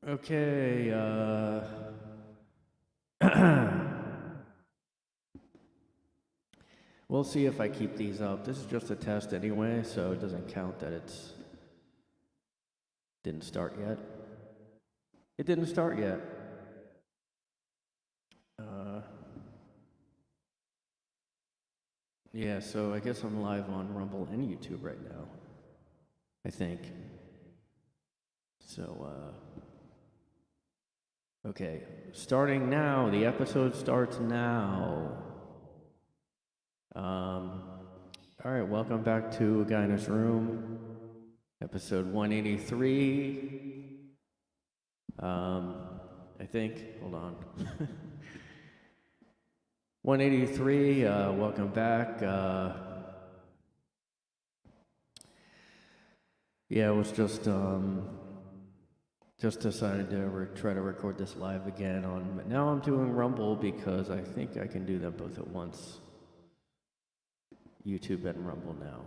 Okay, we'll see if I keep these up. This is just a test anyway, so it doesn't count that it's didn't start yet. It didn't start yet. Yeah, so I guess I'm live on Rumble and YouTube right now. I think. So, okay. Starting now. The episode starts now. All right, welcome back to A Guy in His Room, episode 183. I think, hold on. 183, welcome back. Yeah, it was just decided to try to record this live again on, now I'm doing Rumble because I think I can do them both at once. YouTube and Rumble now.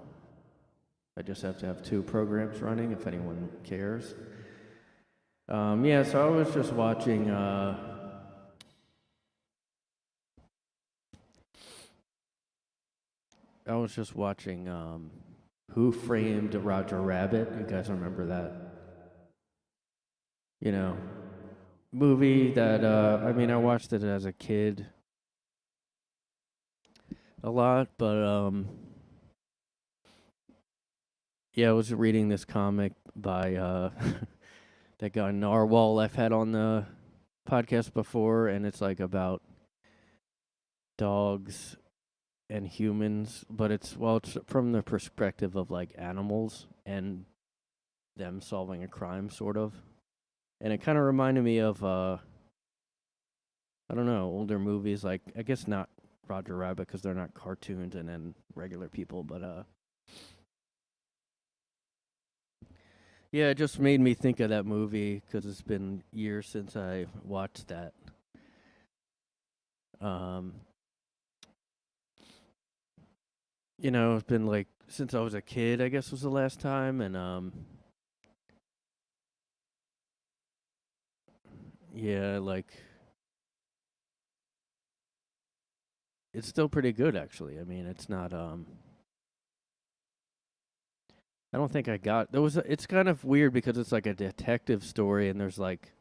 I just have to have two programs running if anyone cares. Yeah, so I was just watching, Who Framed Roger Rabbit. You guys remember that? You know, movie that, I watched it as a kid a lot, but, yeah, I was reading this comic by, that guy Narwhal I've had on the podcast before, and it's like about dogs and humans, but it's from the perspective of like animals and them solving a crime, sort of. And it kind of reminded me of I don't know, older movies, like, I guess not Roger Rabbit because they're not cartoons and then regular people, but yeah, it just made me think of that movie because it's been years since I watched that. It's been like since I was a kid, I guess was the last time, and yeah, like it's still pretty good actually. I mean, it's not I don't think I got it's kind of weird because it's like a detective story and there's like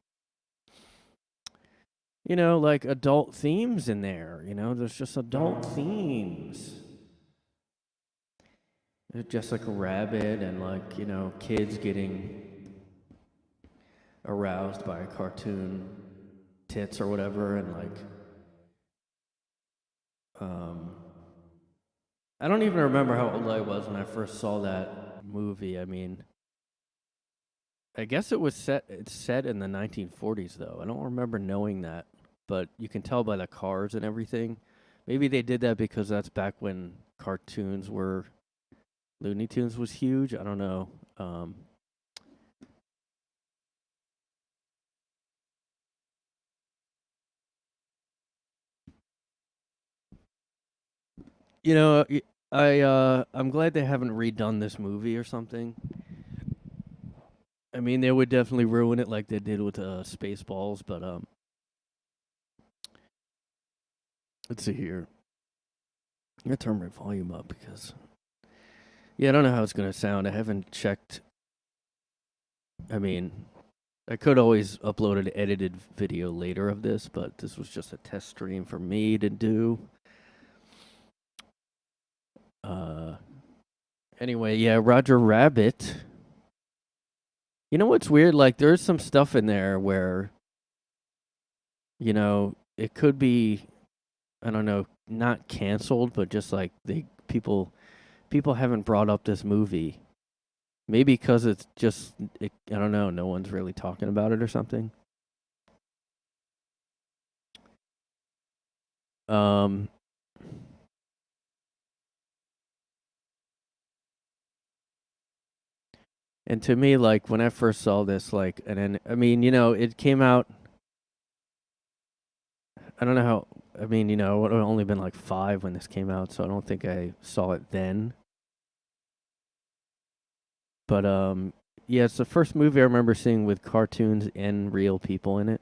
like adult themes in there, there's just adult themes. There's Jessica Rabbit and like, kids getting aroused by cartoon tits or whatever, and like I don't even remember how old I was when I first saw that movie. I mean, I guess it's set in the 1940s though. I don't remember knowing that, but you can tell by the cars and everything. Maybe they did that because that's back when cartoons were Looney Tunes was huge. I don't know. I'm glad they haven't redone this movie or something. I mean, they would definitely ruin it like they did with Spaceballs, but let's see here. I'm gonna turn my volume up because I don't know how it's gonna sound. I haven't checked. I mean, I could always upload an edited video later of this, but this was just a test stream for me to do. Anyway, yeah, Roger Rabbit. You know what's weird? Like, there's some stuff in there where, it could be, I don't know, not canceled, but just like people haven't brought up this movie. Maybe because it's just, I don't know, no one's really talking about it or something. And to me, like, when I first saw this, like, and then, I mean, it came out, I don't know how, I mean, it would have only been like 5 when this came out, so I don't think I saw it then. But, Yeah, it's the first movie I remember seeing with cartoons and real people in it,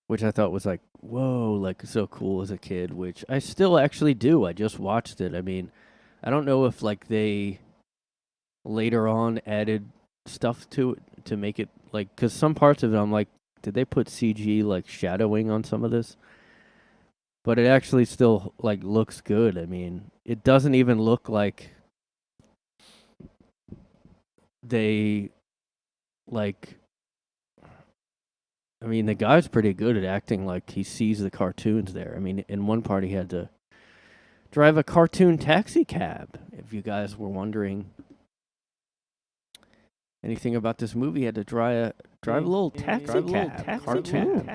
which I thought was like, whoa, like so cool as a kid, which I still actually do. I just watched it. I mean, I don't know if like they later on added stuff to it to make it like, because some parts of it I'm like, did they put CG like shadowing on some of this? But it actually still like looks good. I mean, it doesn't even look like they like, I mean, the guy's pretty good at acting like he sees the cartoons there. I mean, in one part he had to drive a cartoon taxi cab. If you guys were wondering anything about this movie, he had to drive a little taxi cab. Cartoon.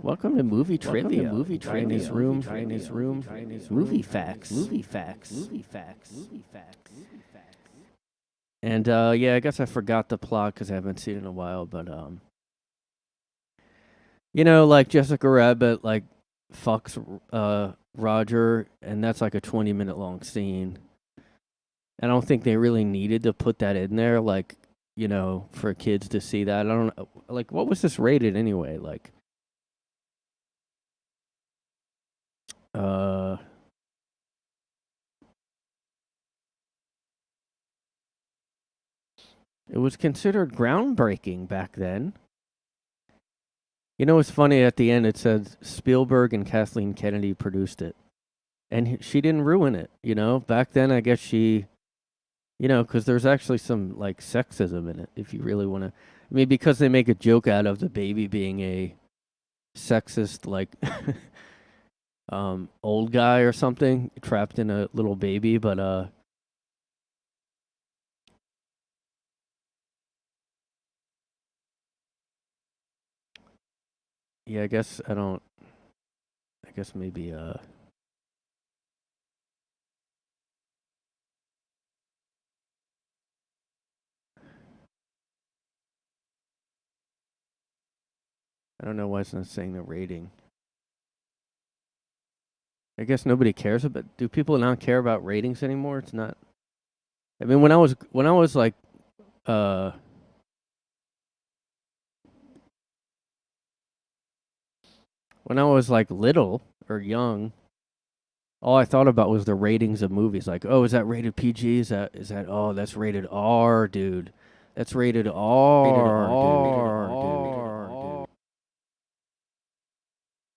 Welcome to movie trivia. Trainee's room. Movie facts. And yeah, I guess I forgot the plot because I haven't seen it in a while. But you know, like Jessica Rabbit, like fucks Roger, and that's like a 20-minute long scene. I don't think they really needed to put that in there, like, you know, for kids to see that. I don't know, like, what was this rated anyway? Like, it was considered groundbreaking back then. You know, it's funny at the end. It says Spielberg and Kathleen Kennedy produced it, and she didn't ruin it. You know, back then, I guess she. You know, because there's actually some like sexism in it. If you really want to, I mean, because they make a joke out of the baby being a sexist, like old guy or something trapped in a little baby. But yeah, I guess I don't. I guess maybe I don't know why it's not saying the rating. I guess nobody cares about. Do people not care about ratings anymore? It's not. I mean, when I was like, uh, when I was like little or young, all I thought about was the ratings of movies. Like, oh, is that rated PG? Is that? Oh, that's rated R, dude. That's rated R, dude.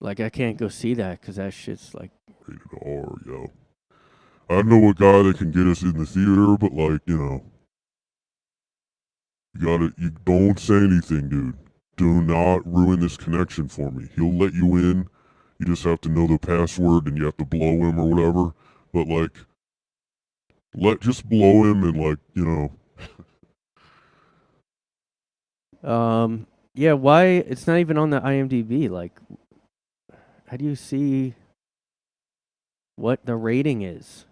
Like, I can't go see that because that shit's like rated R, yo. I know a guy that can get us in the theater, but like, you know, you don't say anything, dude. Do not ruin this connection for me. He'll let you in. You just have to know the password and you have to blow him or whatever. But like, just blow him and like, you know. Yeah, why it's not even on the IMDb? Like, how do you see what the rating is?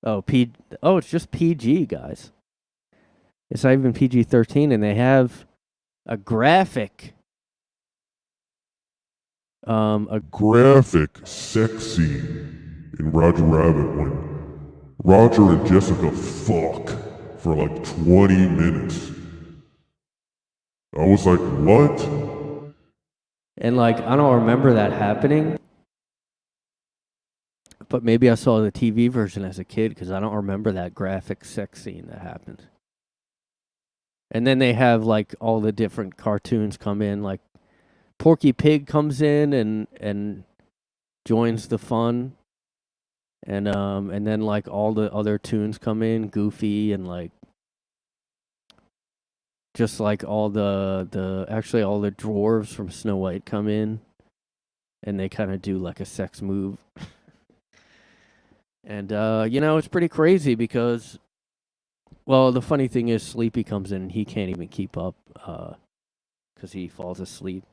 Oh, it's just PG, guys. It's not even PG-13, and they have a graphic. A graphic sex scene in Roger Rabbit when Roger and Jessica fuck for like 20 minutes. I was like, what? And like, I don't remember that happening, but maybe I saw the TV version as a kid because I don't remember that graphic sex scene that happened. And then they have like all the different cartoons come in, like Porky Pig comes in and joins the fun. And then like all the other tunes come in, Goofy and like just like all the actually all the dwarves from Snow White come in and they kind of do like a sex move. And you know, it's pretty crazy because well, the funny thing is Sleepy comes in and he can't even keep up cuz he falls asleep.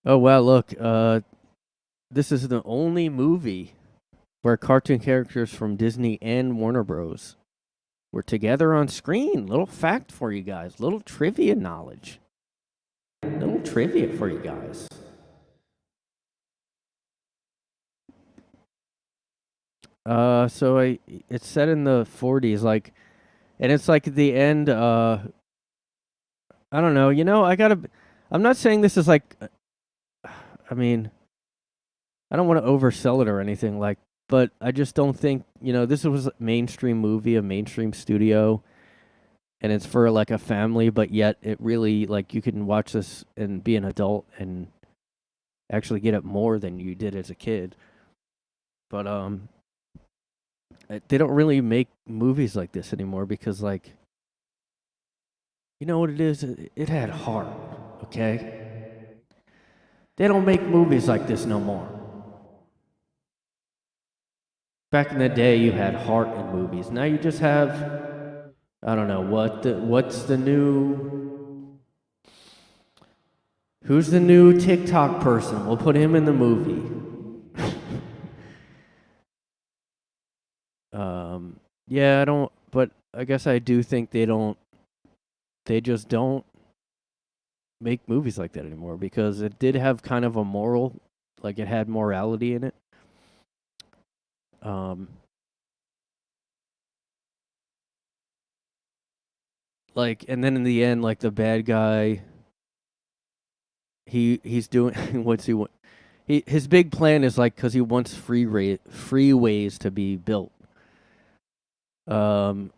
Oh wow, look, this is the only movie where cartoon characters from Disney and Warner Bros. Were together on screen. Little fact for you guys. Little trivia knowledge. Little trivia for you guys. It's set in the 40s, like, and it's like at the end. I don't know. I'm not saying this is like. I mean, I don't want to oversell it or anything, like, but I just don't think this was a mainstream movie, a mainstream studio, and it's for like a family, but yet it really like you can watch this and be an adult and actually get it more than you did as a kid. But they don't really make movies like this anymore because, like, you know what it is? It had heart, okay? They don't make movies like this no more. Back in the day, you had heart in movies. Now you just have, I don't know, what's the new... Who's the new TikTok person? We'll put him in the movie. Yeah, I don't, but I guess I do think they just don't make movies like that anymore because it did have kind of a moral, like it had morality in it. Like, and then in the end, like the bad guy, he's doing what's he want? His big plan is like because he wants freeways to be built. And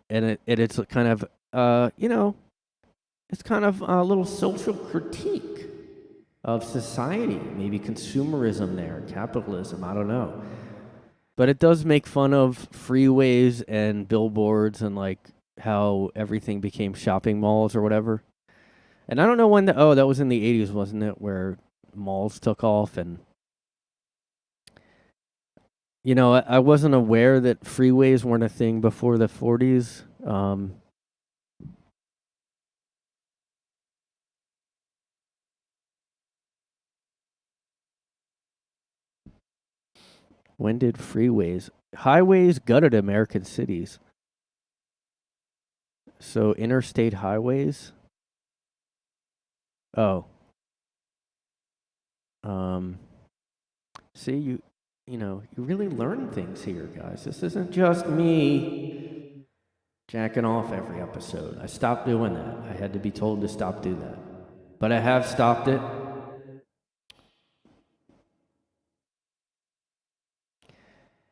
it's kind of it's kind of a little social critique of society, maybe consumerism there, capitalism, I don't know. But it does make fun of freeways and billboards and like how everything became shopping malls or whatever. And I don't know when that was in the 80s, wasn't it, where malls took off. And I wasn't aware that freeways weren't a thing before the 40s. When did highways gutted American cities? So interstate highways? Oh. See, you really learn things here, guys. This isn't just me jacking off every episode. I stopped doing that. I had to be told to stop doing that. But I have stopped it.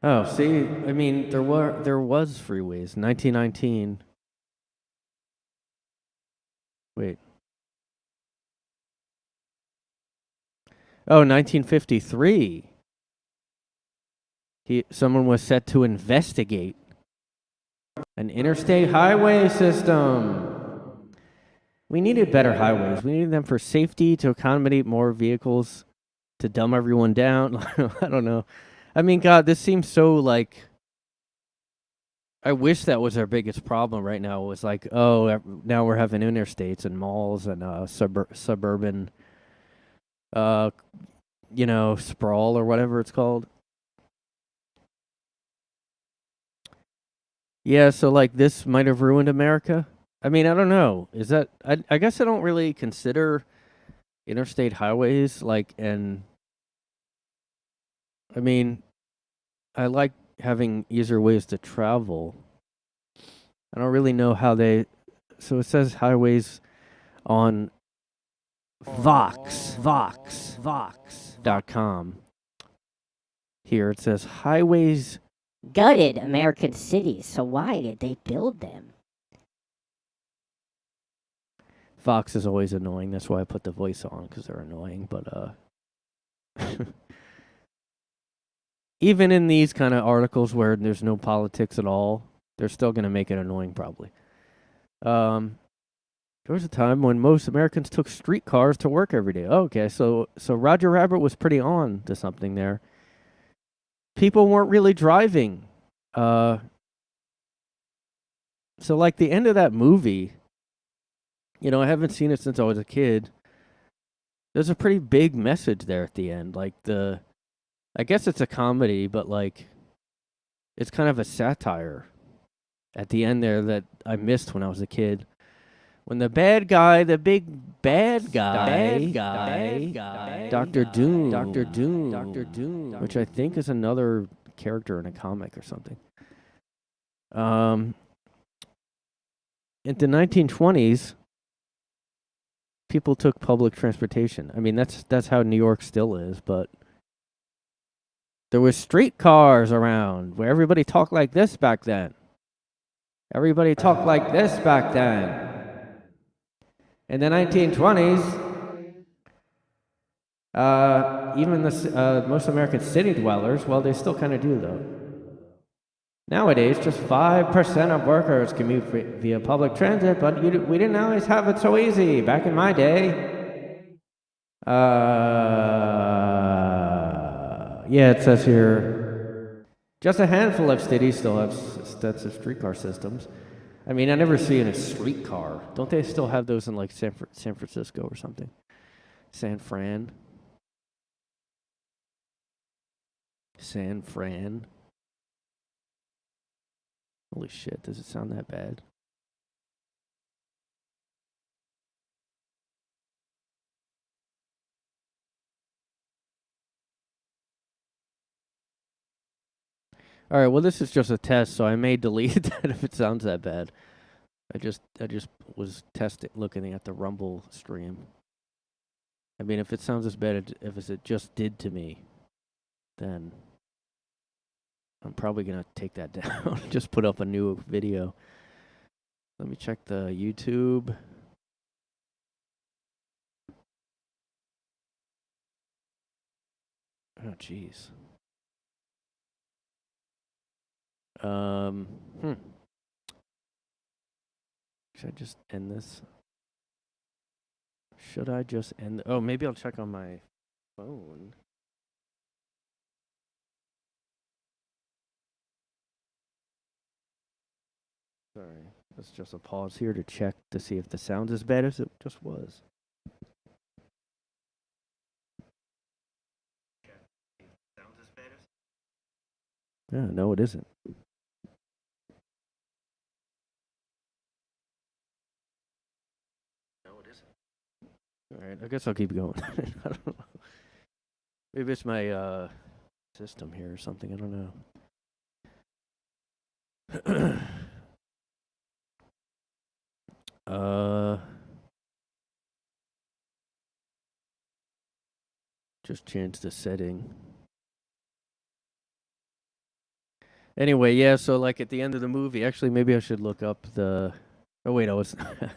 Oh, see, I mean, there was freeways. 1919. Wait. Oh, 1953. Someone was set to investigate an interstate highway system. We needed better highways. We needed them for safety, to accommodate more vehicles, to dumb everyone down. I don't know. I mean, God, this seems so like... I wish that was our biggest problem right now. It was like, oh, now we're having interstates and malls and suburban, sprawl or whatever it's called. Yeah, so like this might have ruined America. I mean, I don't know. Is that... I guess I don't really consider interstate highways like, and I mean, I like having easier ways to travel. I don't really know how they... So it says highways on Vox.com. Here it says highways gutted American cities, so why did they build them? Vox is always annoying. That's why I put the voice on, because they're annoying. But even in these kind of articles where there's no politics at all, they're still going to make it annoying probably. There was a time when most Americans took streetcars to work every day. Okay, so Roger Rabbit was pretty on to something there. People weren't really driving. So like the end of that movie, I haven't seen it since I was a kid. There's a pretty big message there at the end. Like I guess it's a comedy, but like it's kind of a satire at the end there that I missed when I was a kid. When the big bad guy, Dr. Doom, which I think is another character in a comic or something. In the 1920s, people took public transportation. I mean, that's how New York still is, but there was streetcars around where everybody talked like this back then. Everybody talked like this back then. In the 1920s, even the most American city dwellers, well, they still kind of do, though. Nowadays, just 5% of workers commute via public transit, but we didn't always have it so easy. Back in my day, yeah, it says here, just a handful of cities still have extensive streetcar systems. I mean, I never see in a streetcar. Don't they still have those in like San Francisco or something? San Fran. Holy shit, does it sound that bad? All right, well, this is just a test, so I may delete that if it sounds that bad. I just was looking at the Rumble stream. I mean, if it sounds as bad as it just did to me, then I'm probably gonna take that down. Just put up a new video. Let me check the YouTube. Oh, jeez. Should I just end this? Should I just end? Oh, maybe I'll check on my phone. Sorry, let's just a pause here to check to see if the sound's as bad as it just was. Yeah, no, it isn't. All right, I guess I'll keep going. I don't know. Maybe it's my system here or something. I don't know. Just change the setting. Anyway, yeah, so like at the end of the movie, actually maybe I should look up the oh wait, I was I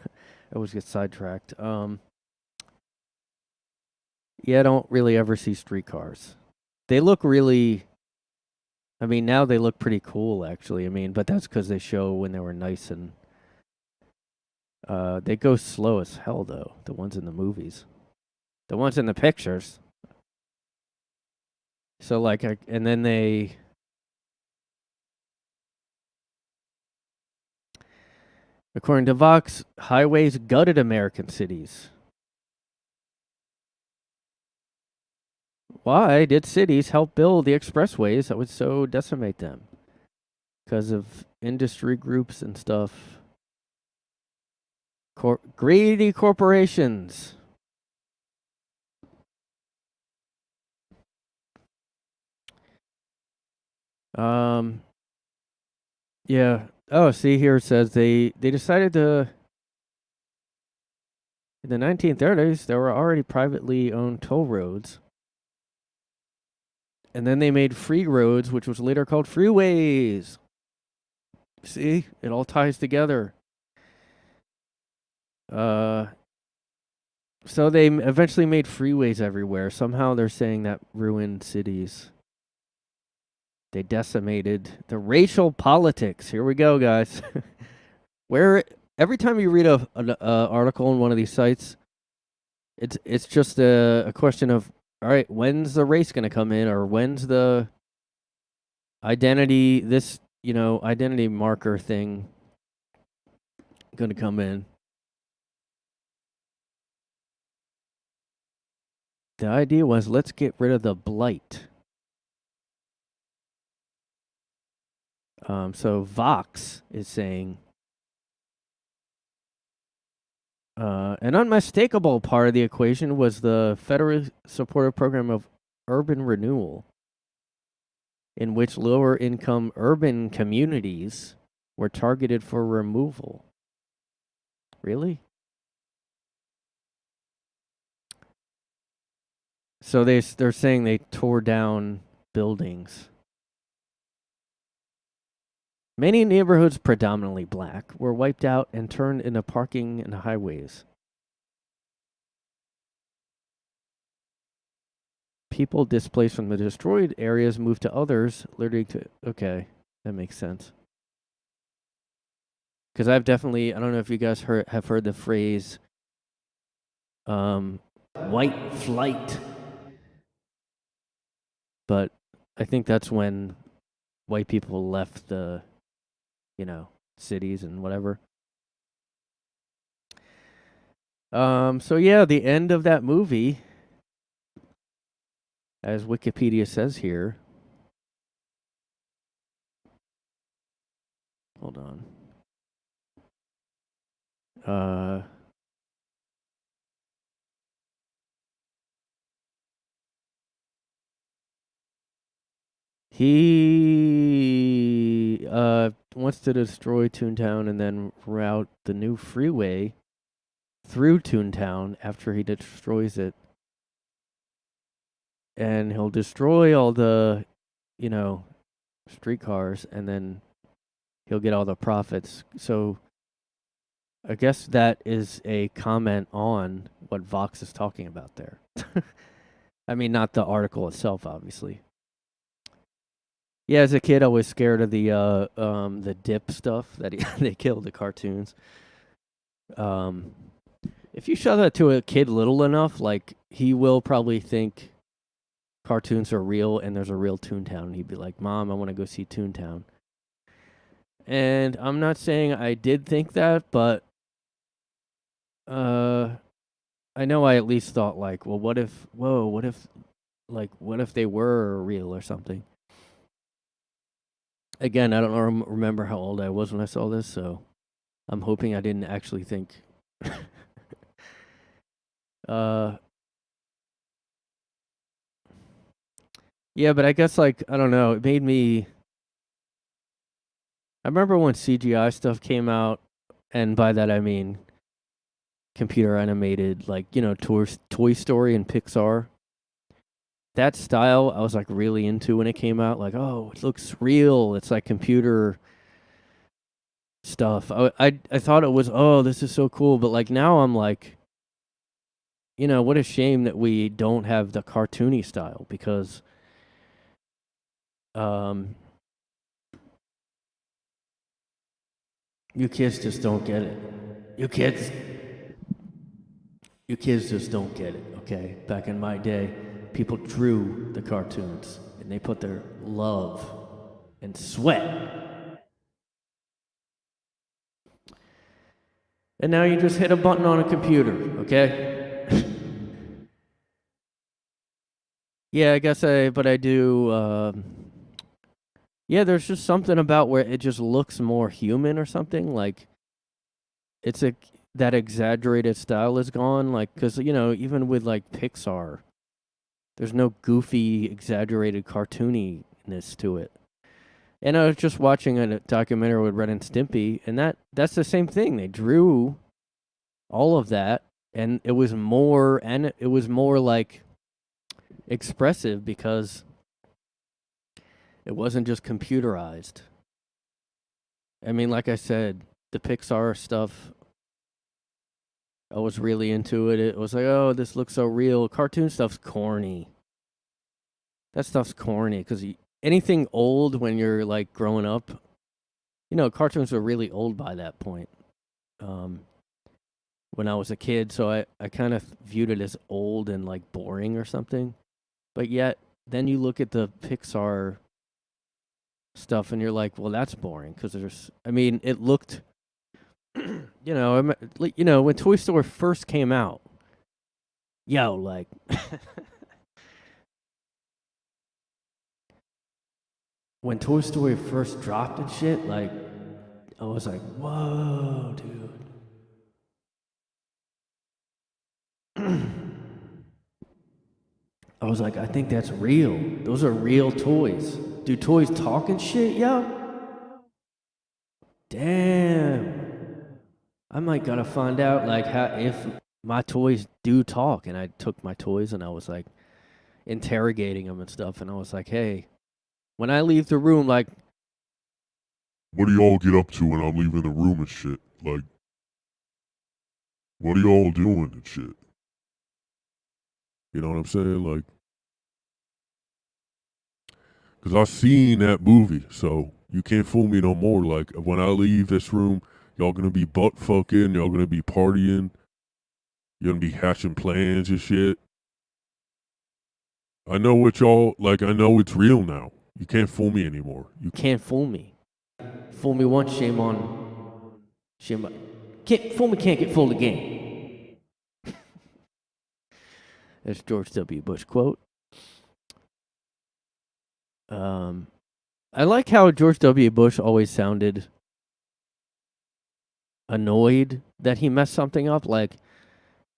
always get sidetracked. Yeah, I don't really ever see streetcars. They look really I mean, now they look pretty cool actually. I mean, but that's cuz they show when they were nice and they go slow as hell though, the ones in the movies. The ones in the pictures. So like and then they according to Vox, highways gutted American cities. Why did cities help build the expressways that would so decimate them? Because of industry groups and stuff. Greedy corporations. Yeah. Oh, see here it says they decided to. In the 1930s, there were already privately owned toll roads. And then they made free roads, which was later called freeways. See, it all ties together. So they eventually made freeways everywhere. Somehow they're saying that ruined cities. They decimated the racial politics. Here we go, guys. Where every time you read an article on one of these sites, it's just a question of, all right, when's the race going to come in, or when's the identity marker thing going to come in? The idea was, let's get rid of the blight. So Vox is saying an unmistakable part of the equation was the federally supported program of urban renewal. in which lower income urban communities were targeted for removal. Really? So they're saying they tore down buildings. Many neighborhoods, predominantly black, were wiped out and turned into parking and highways. People displaced from the destroyed areas moved to others, literally to... Okay, that makes sense. Because I've definitely... I don't know if you guys have heard the phrase... white flight. But I think that's when white people left the, cities and whatever. So yeah, the end of that movie, as Wikipedia says here. Hold on. He wants to destroy Toontown and then route the new freeway through Toontown after he destroys it. And he'll destroy all the, streetcars, and then he'll get all the profits. So I guess that is a comment on what Vox is talking about there. I mean, not the article itself, obviously. Yeah, as a kid, I was scared of the dip stuff that they killed the cartoons. If you show that to a kid little enough, like, he will probably think cartoons are real and there's a real Toontown. He'd be like, "Mom, I want to go see Toontown." And I'm not saying I did think that, but I know I at least thought, like, well, what if they were real or something? Again, I don't remember how old I was when I saw this, so I'm hoping I didn't actually think. Yeah, but I guess, like, I don't know, it made me... I remember when CGI stuff came out, and by that I mean computer animated, like, Toy Story and Pixar. That style I was, like, really into when it came out. Like, oh, it looks real. It's like computer stuff. I thought it was, oh, this is so cool. But, like, now I'm like, what a shame that we don't have the cartoony style, because you kids just don't get it. You kids just don't get it, okay? Back in my day, people drew the cartoons, and they put their love and sweat. And now you just hit a button on a computer, okay? Yeah, I guess I do, yeah, there's just something about where it just looks more human or something. Like, it's that exaggerated style is gone. Like, because, even with, like, Pixar, there's no goofy, exaggerated cartooniness to it. And I was just watching a documentary with Ren and Stimpy, and that's the same thing. They drew all of that, and it was more like expressive, because it wasn't just computerized. I mean, like I said, the Pixar stuff, I was really into it. It was like, oh, this looks so real. Cartoon stuff's corny. That stuff's corny, because anything old when you're, like, growing up, cartoons were really old by that point. When I was a kid, so I kind of viewed it as old and, like, boring or something. But yet, then you look at the Pixar stuff and you're like, well, that's boring, because it looked, when Toy Story first came out, like, when Toy Story first dropped and shit, like, I was like, whoa, dude. I was like, I think that's real. Those are real toys. Do toys talk and shit, yo? Damn. I might gotta find out like how if my toys do talk. And I took my toys and I was like interrogating them and stuff. And I was like, hey, when I leave the room, like, What do y'all get up to when I'm leaving the room and shit? Like, what are y'all doing and shit? You know what I'm saying? Like, because I seen that movie, so you can't fool me no more. Like, when I leave this room, y'all gonna be butt fucking, y'all gonna be partying, you're gonna be hatching plans and shit. I know what y'all, like, I know it's real now. You can't fool me anymore. You can't fool me. Fool me once, shame on. Shame on. Can't fool me, can't get fooled again. That's George W. Bush quote. I like how George W. Bush always sounded annoyed that he messed something up. Like,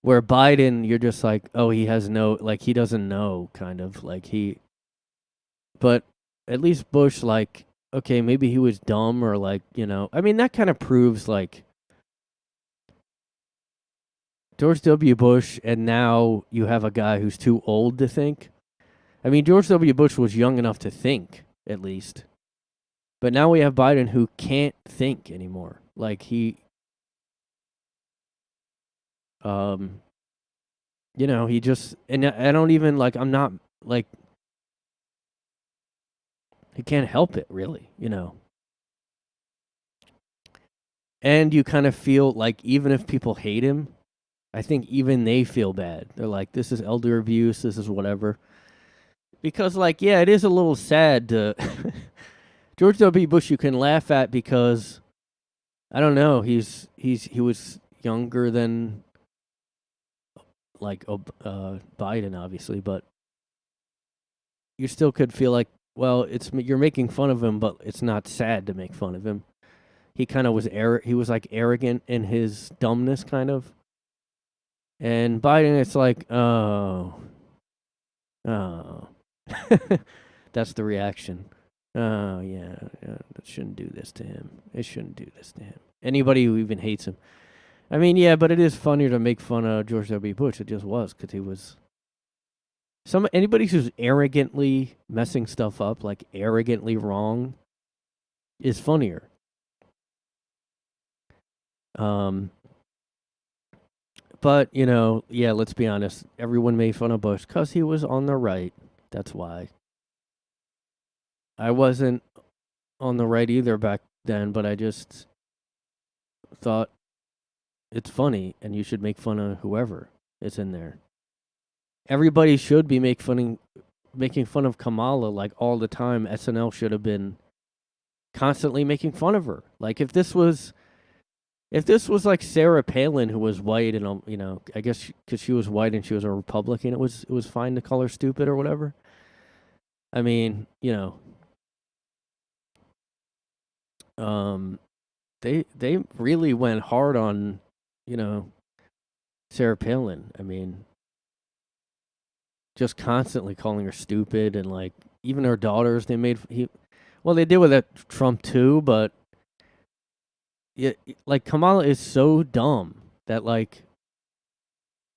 where Biden, you're just like, oh, he has no, like, he doesn't know, kind of. Like, but at least Bush, like, okay, maybe he was dumb or, like, you know. I mean, that kind of proves, like, George W. Bush, and now you have a guy who's too old to think. I mean, George W. Bush was young enough to think, at least. But now we have Biden who can't think anymore. Like, he, you know, he just, and I don't even, like, I'm not, like, he can't help it, really, you know. And you kind of feel like even if people hate him, I think even they feel bad. They're like, this is elder abuse, this is whatever. Because, like, yeah, it is a little sad to... George W. Bush you can laugh at because, I don't know, he was younger than, like, Biden, obviously, but you still could feel like, well, you're making fun of him, but it's not sad to make fun of him. He kind of was he was like arrogant in his dumbness, kind of. And Biden, it's like, oh, that's the reaction. Oh yeah, that shouldn't do this to him. It shouldn't do this to him. Anybody who even hates him. I mean, yeah, but it is funnier to make fun of George W. Bush. It just was because he was. Anybody who's arrogantly messing stuff up, like arrogantly wrong, is funnier. But, you know, yeah, let's be honest. Everyone made fun of Bush because he was on the right. That's why. I wasn't on the right either back then, but I just thought it's funny and you should make fun of whoever is in there. Everybody should be making fun of Kamala like all the time. SNL should have been constantly making fun of her. Like if this was like Sarah Palin, who was white and, you know, I guess because she was white and she was a Republican, it was fine to call her stupid or whatever. I mean, you know, they really went hard on, you know, Sarah Palin. I mean, just constantly calling her stupid and like even her daughters. They did with that Trump too, but. Yeah, like Kamala is so dumb that like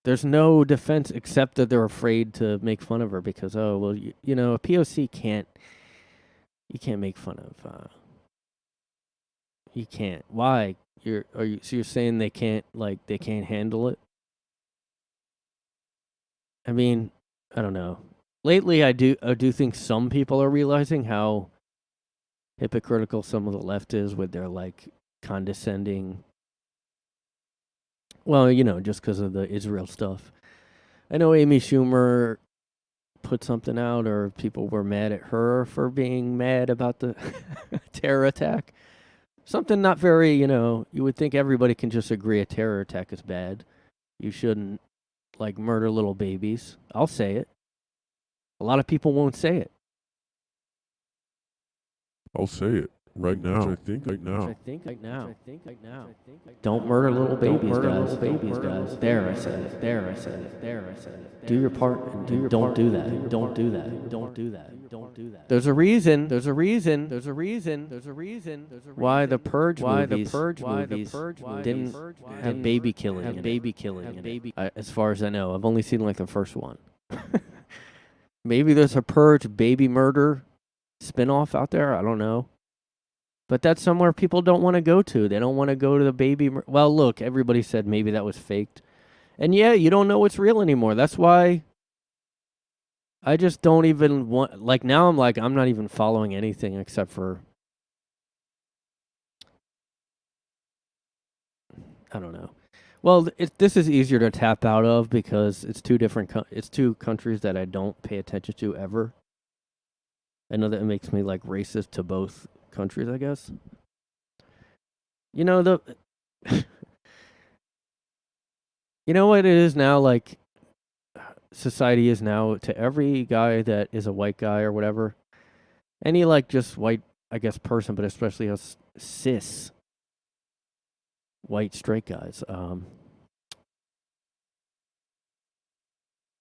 there's no defense except that they're afraid to make fun of her because you know, a POC can't make fun of you can't. Why? So you're saying they can't handle it? I mean, I don't know. Lately I do think some people are realizing how hypocritical some of the left is with their like condescending. Well, you know, just because of the Israel stuff. I know Amy Schumer put something out, or people were mad at her for being mad about the terror attack. Something not very, you know, you would think everybody can just agree a terror attack is bad. You shouldn't, like, murder little babies. I'll say it. A lot of people won't say it. I'll say it. right now. I think right now. Don't murder little babies, guys. There, I said it. There, I said it. There, I said it. Do your part and don't do that. Don't do that. Don't do that. Don't do that. There's a reason. There's a reason. There's a reason. There's a reason. Why the Purge movies didn't have baby killing. As far as I know, I've only seen like the first one. Maybe there's a Purge baby murder spinoff out there. I don't know. But that's somewhere people don't want to go to. They don't want to go to the baby. Well, look, everybody said maybe that was faked. And yeah, you don't know what's real anymore. That's why I just don't even want. Like now I'm like, I'm not even following anything except for. I don't know. Well, this is easier to tap out of because it's two different. It's two countries that I don't pay attention to ever. I know that it makes me like racist to both countries, I guess. You know you know what it is now, like society is now to every guy that is a white guy or whatever, any like just white, I guess, person, but especially us cis white straight guys.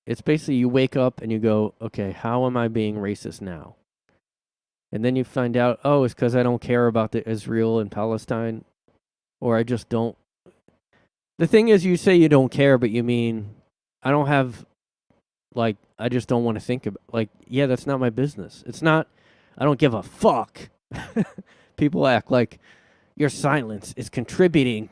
It's basically you wake up and you go, okay, how am I being racist now? And then you find out, oh, it's because I don't care about the Israel and Palestine, or I just don't. The thing is, you say you don't care, but you mean I don't have, like, I just don't want to think about, like, yeah, that's not my business. It's not, I don't give a fuck. People act like your silence is contributing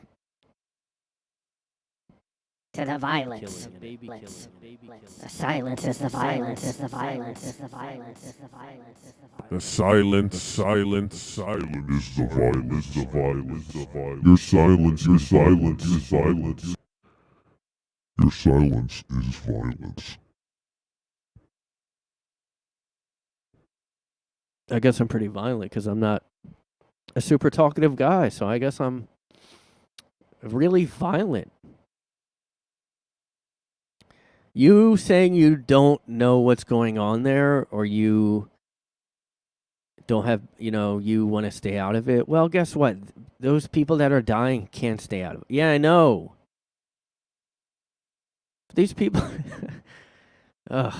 To the violence. The silence is the violence, is the violence, is the violence, is the violence, is the violence. The silence is the violence, the violence. Your silence is violence. Your silence is violence. I guess I'm pretty violent because I'm not a super talkative guy, so I guess I'm really violent. You saying you don't know what's going on there, or you don't have, you want to stay out of it. Well, guess what? Those people that are dying can't stay out of it. Yeah, I know. These people. Ugh.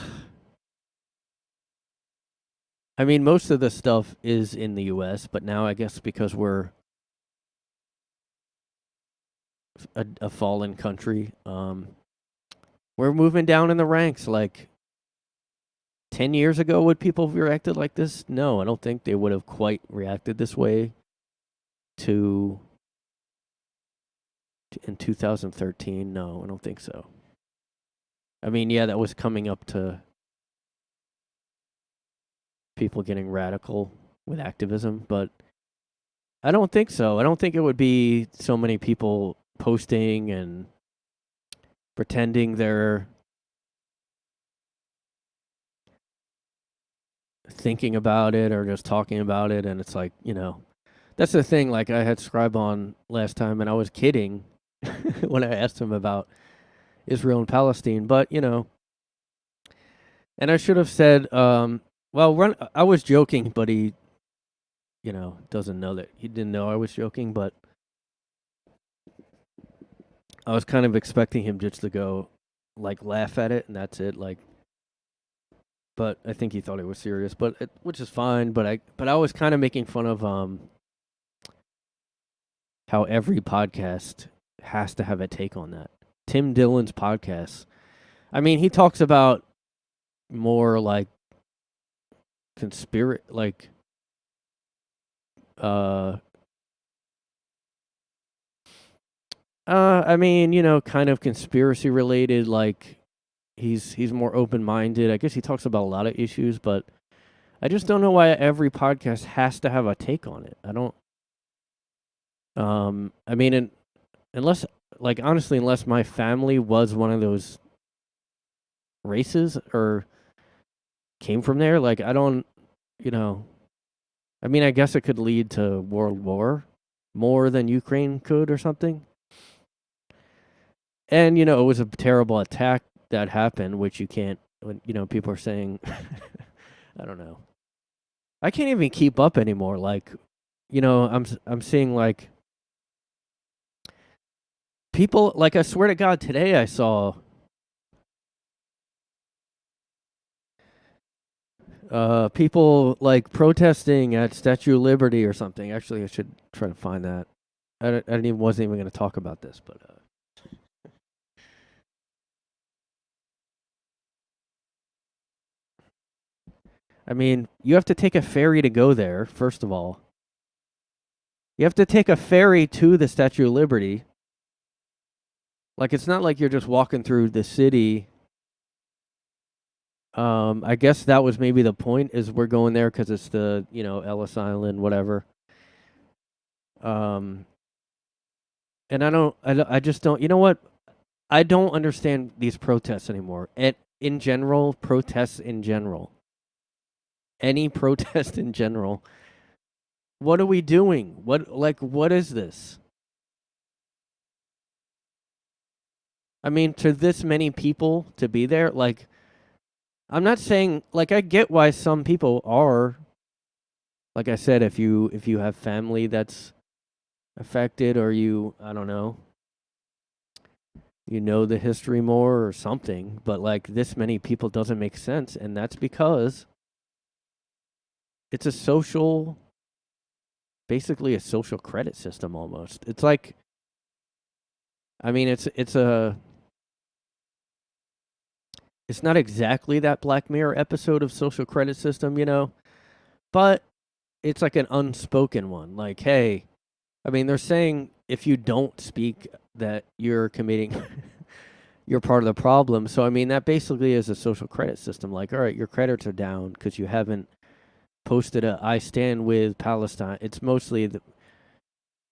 I mean, most of the stuff is in the U.S., but now I guess because we're a fallen country, we're moving down in the ranks. Like 10 years ago, would people have reacted like this? No, I don't think they would have quite reacted this way in 2013. No, I don't think so. I mean, yeah, that was coming up to people getting radical with activism, but I don't think so. I don't think it would be so many people posting and pretending they're thinking about it or just talking about it. And it's like, that's the thing. Like I had Scribe on last time and I was kidding when I asked him about Israel and Palestine, but, and I should have said, I was joking, but he, doesn't know that. He didn't know I was joking, but I was kind of expecting him just to go, like, laugh at it, and that's it. Like, but I think he thought it was serious, which is fine. But I was kind of making fun of how every podcast has to have a take on that. Tim Dillon's podcast. I mean, he talks about more like I mean, kind of conspiracy related, like he's more open-minded. I guess he talks about a lot of issues, but I just don't know why every podcast has to have a take on it. I don't I mean, unless my family was one of those races or came from there, like I don't, I mean, I guess it could lead to world war more than Ukraine could or something. And, it was a terrible attack that happened, which you can't, people are saying, I don't know. I can't even keep up anymore. Like, I'm seeing like people, like, I swear to God, today I saw people like protesting at Statue of Liberty or something. Actually, I should try to find that. Wasn't even going to talk about this, but I mean, you have to take a ferry to go there. First of all, you have to take a ferry to the Statue of Liberty. Like, it's not like you're just walking through the city. I guess that was maybe the point, is we're going there because it's the, Ellis Island, whatever. And I just don't, you know what? I don't understand these protests anymore. In general, protests in general. Any protest in general. What are we doing? What is this? I mean, to this many people to be there, like, I'm not saying, like, I get why some people are, like I said, if you have family that's affected, or I don't know, the history more or something, but like this many people doesn't make sense, and that's because it's basically a social credit system almost. It's like, I mean, it's not exactly that Black Mirror episode of social credit system, but it's like an unspoken one. Like, hey, I mean, they're saying if you don't speak that you're committing, you're part of the problem. So, I mean, that basically is a social credit system. Like, all right, your credits are down because you haven't posted I stand with Palestine. It's mostly the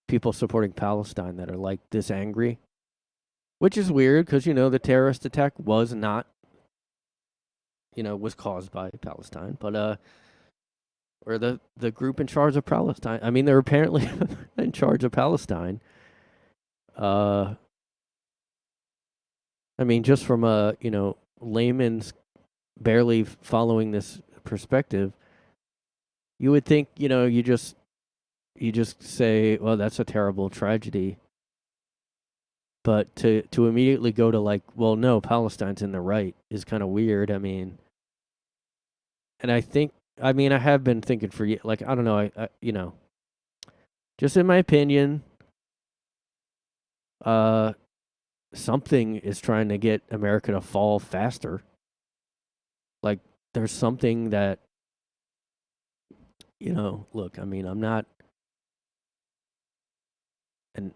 people supporting Palestine that are like this angry, which is weird because, the terrorist attack was not, was caused by Palestine, but, or the group in charge of Palestine. I mean, they're apparently in charge of Palestine. I mean, just from a, layman's barely following this perspective, you would think, you just say, well, that's a terrible tragedy. But to immediately go to like, well, no, Palestine's in the right is kind of weird. I mean, and I have been thinking for years, like, I don't know, I just in my opinion, something is trying to get America to fall faster. Like, there's something that, look, I mean, I'm not an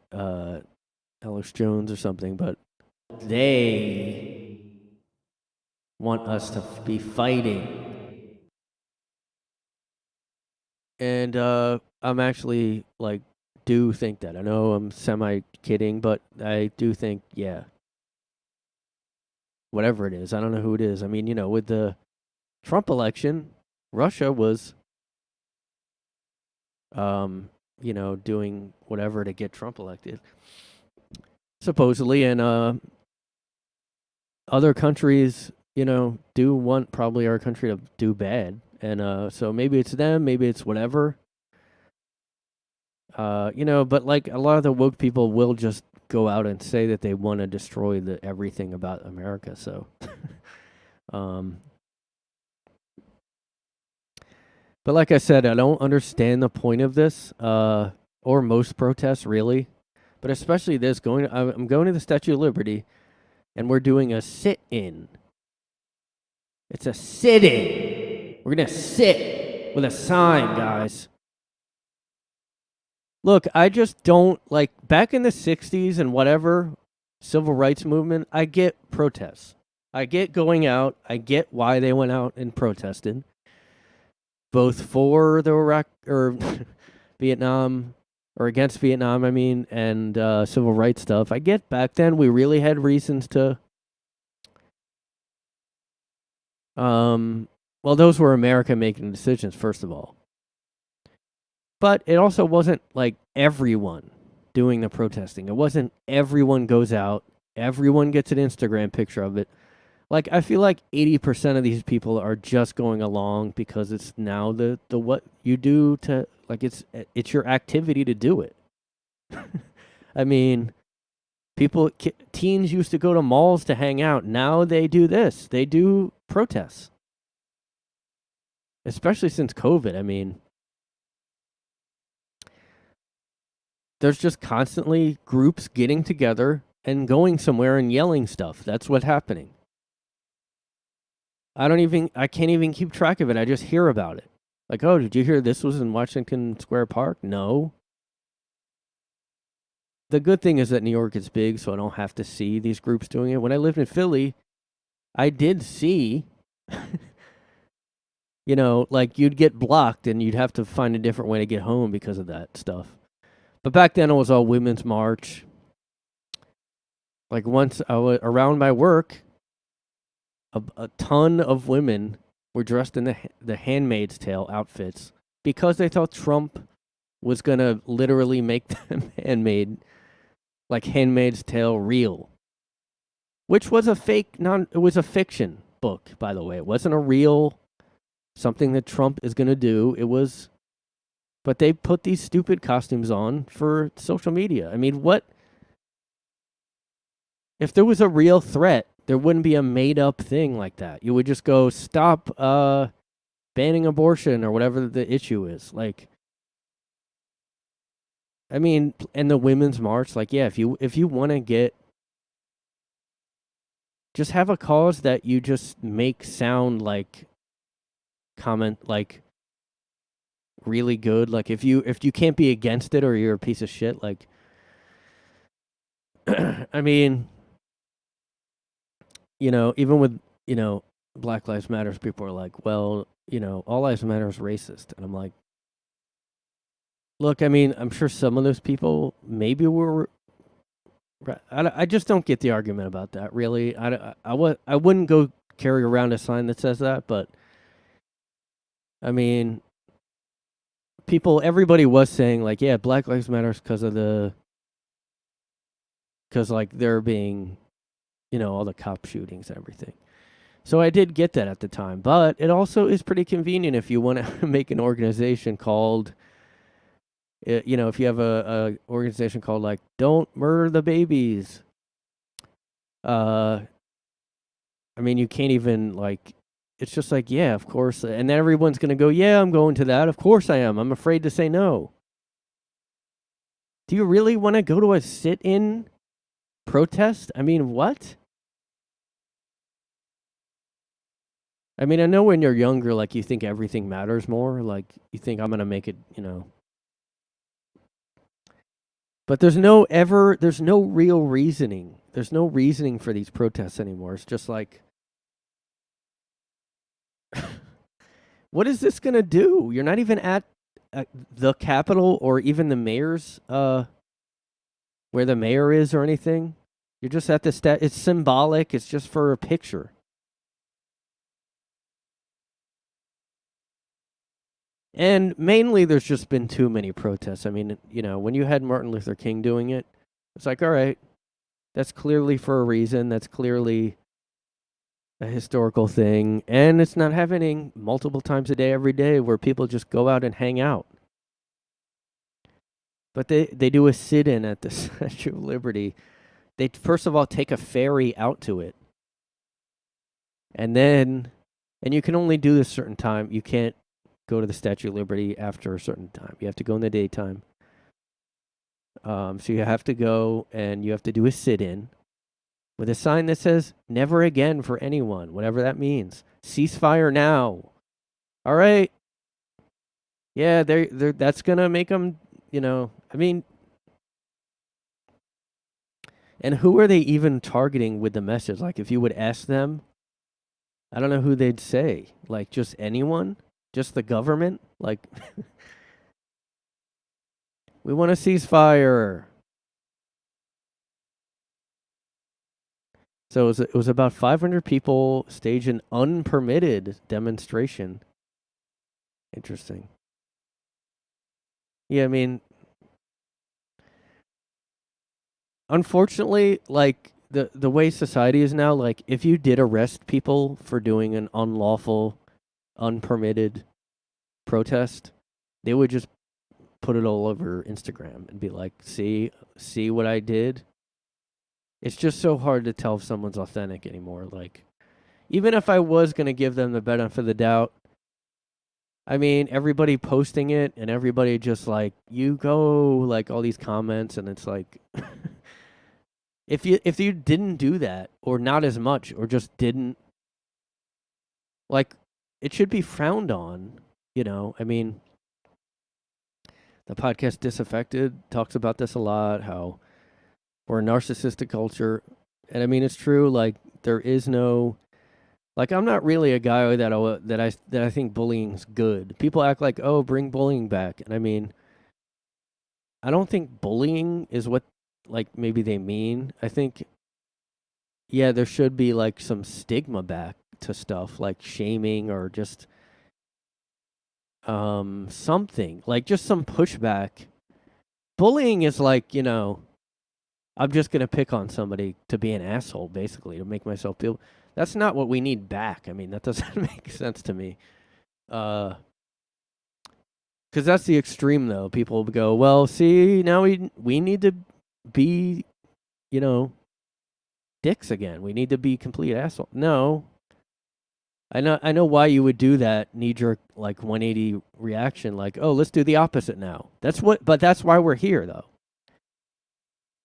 Alex Jones or something, but they want us to be fighting. And I'm actually, like, do think that. I know I'm semi-kidding, but I do think, yeah, whatever it is, I don't know who it is. I mean, with the Trump election, Russia was, doing whatever to get Trump elected, supposedly, and other countries, do want probably our country to do bad. And so maybe it's them, maybe it's whatever. But like a lot of the woke people will just go out and say that they want to destroy everything about America. So, but like I said, I don't understand the point of this, or most protests really, but especially this. I'm going to the Statue of Liberty, and we're doing a sit-in. It's a sit-in. We're gonna sit with a sign, guys. Look, I just don't, like, back in the 60s and whatever, civil rights movement, I get protests. I get going out. I get why they went out and protested. Both for the Iraq or Vietnam, or against Vietnam, I mean, and civil rights stuff. I get back then we really had reasons to. Well, those were America making decisions, first of all. But it also wasn't like everyone doing the protesting. It wasn't everyone goes out, everyone gets an Instagram picture of it. Like, I feel like 80% of these people are just going along because it's now the what you do to, Like it's your activity to do it. I mean, teens used to go to malls to hang out. Now they do this. They do protests. Especially since COVID. I mean, there's just constantly groups getting together and going somewhere and yelling stuff. That's what's happening. I can't even keep track of it. I just hear about it. Like, oh, did you hear this was in Washington Square Park? No. The good thing is that New York is big, so I don't have to see these groups doing it. When I lived in Philly, I did see, like you'd get blocked and you'd have to find a different way to get home because of that stuff. But back then it was all Women's March. Like once I was around my work, a ton of women were dressed in the Handmaid's Tale outfits because they thought Trump was going to literally make them Handmaid's Tale real. Which was it was a fiction book, by the way. It wasn't a real something that Trump is going to do. But they put these stupid costumes on for social media. I mean, if there was a real threat, there wouldn't be a made-up thing like that. You would just go, stop banning abortion or whatever the issue is. Like, I mean, and the Women's March, like, yeah, if you want to just have a cause that you just make sound like really good. Like, if you can't be against it or you're a piece of shit, like, I mean, even with, Black Lives Matter, people are like, well, All Lives Matter is racist. And I'm like, look, I mean, I'm sure some of those people maybe were. I just don't get the argument about that, really. I wouldn't go carry around a sign that says that, but I mean, everybody was saying, like, yeah, Black Lives Matter because like they're being, all the cop shootings and everything. So I did get that at the time, but it also is pretty convenient if you want to make an organization called, if you have a organization called like Don't Murder the Babies. I mean, you can't even like, it's just like, yeah, of course. And then everyone's going to go, yeah, I'm going to that. Of course I am. I'm afraid to say no. Do you really want to go to a sit-in protest? I mean, what? I mean, I know when you're younger, like, you think everything matters more. Like, you think I'm going to make it, But there's no real reasoning. There's no reasoning for these protests anymore. It's just like, what is this going to do? You're not even at the Capitol or even the mayor's, where the mayor is or anything. You're just at the it's symbolic. It's just for a picture. And mainly there's just been too many protests. I mean, when you had Martin Luther King doing it, it's like, all right, that's clearly for a reason. That's clearly a historical thing. And it's not happening multiple times a day, every day, where people just go out and hang out. But they do a sit-in at the Statue of Liberty. They, first of all, take a ferry out to it. And you can only do this certain time. You can't go to the Statue of Liberty after a certain time. You have to go in the daytime. So you have to go and you have to do a sit-in with a sign that says, never again for anyone, whatever that means. Ceasefire now. All right. Yeah, that's going to make them, I mean, and who are they even targeting with the message? Like, if you would ask them, I don't know who they'd say. Like, just anyone? Just the government? Like, we want a ceasefire. So it was about 500 people staged an unpermitted demonstration. Interesting. Yeah, I mean, unfortunately, like, the way society is now, like, if you did arrest people for doing an unlawful, unpermitted protest, they would just put it all over Instagram and be like, see what I did. It's just so hard to tell if someone's authentic anymore. Like, even if I was going to give them the benefit of the doubt, I mean, everybody posting it and everybody just like, you go, like all these comments, and it's like, if you didn't do that, or not as much, or just didn't, like, it should be frowned on, you know? I mean, the podcast Disaffected talks about this a lot, how we're a narcissistic culture. And I mean, it's true, like, there is no, like, I'm not really a guy that I think bullying's good. People act like, oh, bring bullying back. And I mean, I don't think bullying is what, like, maybe they mean. I think, yeah, there should be, like, some stigma back to stuff, like shaming, or just something, like just some pushback. Bullying is like, you know, I'm just gonna pick on somebody to be an asshole, basically, to make myself feel. That's not what we need back. I mean, that doesn't make sense to me. Because that's the extreme, though. People go, well, see, now we need to be, you know, dicks again. We need to be complete assholes. No. I know why you would do that knee-jerk, like, 180 reaction, like, oh, let's do the opposite now. But that's why we're here, though.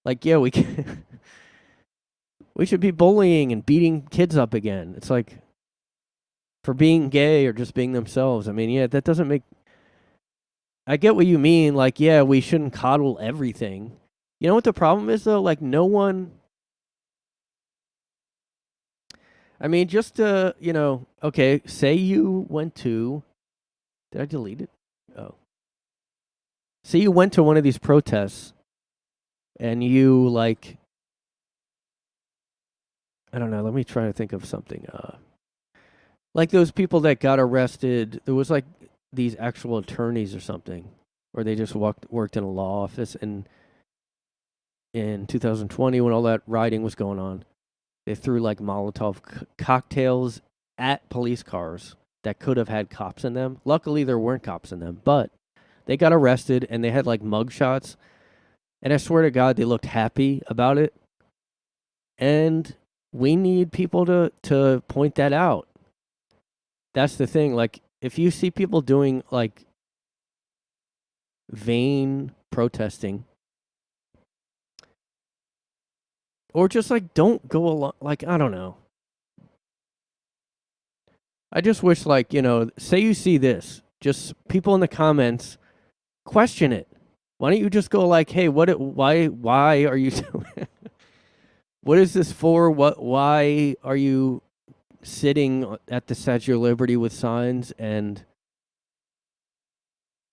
Like, yeah, we can, we should be bullying and beating kids up again. It's like, for being gay or just being themselves. I mean, yeah, that doesn't make, I get what you mean. Like, yeah, we shouldn't coddle everything. You know what the problem is, though? Like, no one, I mean, just, you know, okay, say you went to, did I delete it? Oh. Say you went to one of these protests and you, like, I don't know, let me try to think of something. Like those people that got arrested, there was, like, these actual attorneys or something, or they just worked in a law office, and in 2020, when all that rioting was going on, they threw, like, Molotov cocktails at police cars that could have had cops in them. Luckily, there weren't cops in them, but they got arrested, and they had, like, mug shots. And I swear to God, they looked happy about it. And we need people to point that out. That's the thing. Like, if you see people doing, like, vain protesting, or just, like, don't go along, like, I don't know. I just wish, like, you know, say you see this, just people in the comments, question it. Why don't you just go like, hey, why are you doing it? What is this for? Why are you sitting at the Statue of Liberty with signs? And,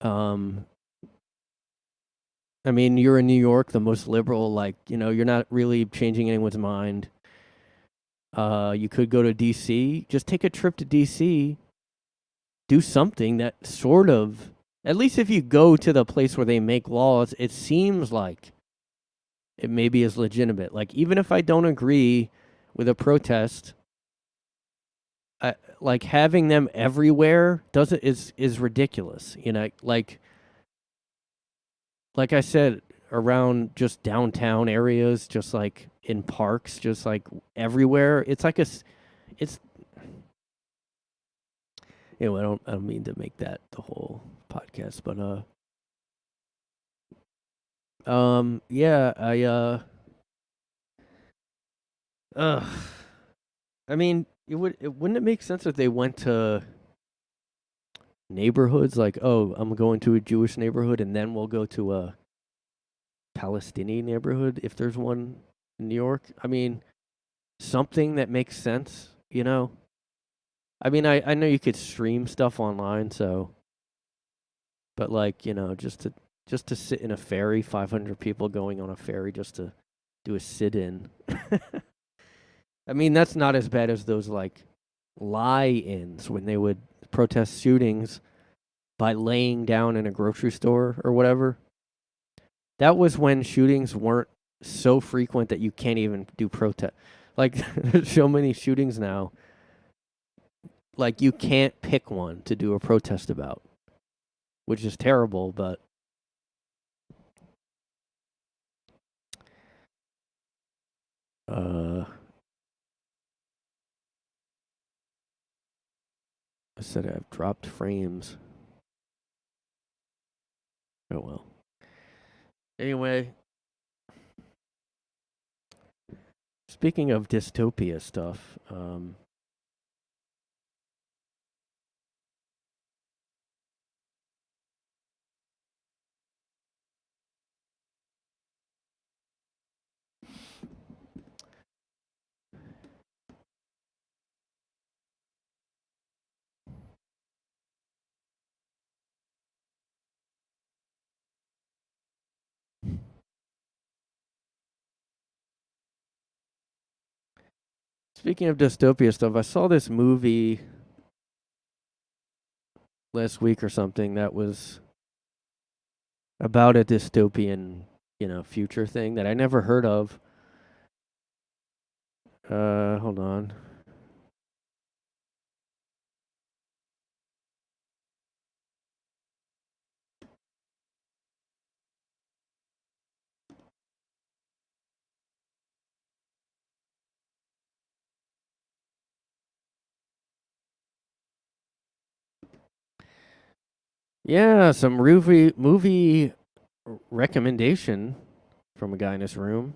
I mean, you're in New York, the most liberal, like, you know, you're not really changing anyone's mind. You could go to DC. Just take a trip to DC. Do something that sort of, at least if you go to the place where they make laws, it seems like it maybe is legitimate. Like, even if I don't agree with a protest, like, having them everywhere is ridiculous. You know, like I said, around just downtown areas, just like in parks, just like everywhere. It's like it's, you know, I don't mean to make that the whole podcast, but yeah, I mean, wouldn't it make sense if they went to neighborhoods, like, oh, I'm going to a Jewish neighborhood, and then we'll go to a Palestinian neighborhood if there's one in New York? I mean, something that makes sense, you know? I mean, I know you could stream stuff online, so, but, like, you know, just to sit in a ferry, 500 people going on a ferry just to do a sit-in. I mean, that's not as bad as those, like, lie-ins when they would protest shootings by laying down in a grocery store or whatever. That was when shootings weren't so frequent that you can't even do protest. Like, there's so many shootings now. Like, you can't pick one to do a protest about, which is terrible, but I said I've dropped frames. Oh well. Anyway, speaking of dystopia stuff, speaking of dystopia stuff, I saw this movie last week or something that was about a dystopian, future thing that I never heard of. Hold on. Yeah, some movie recommendation from a guy in this room.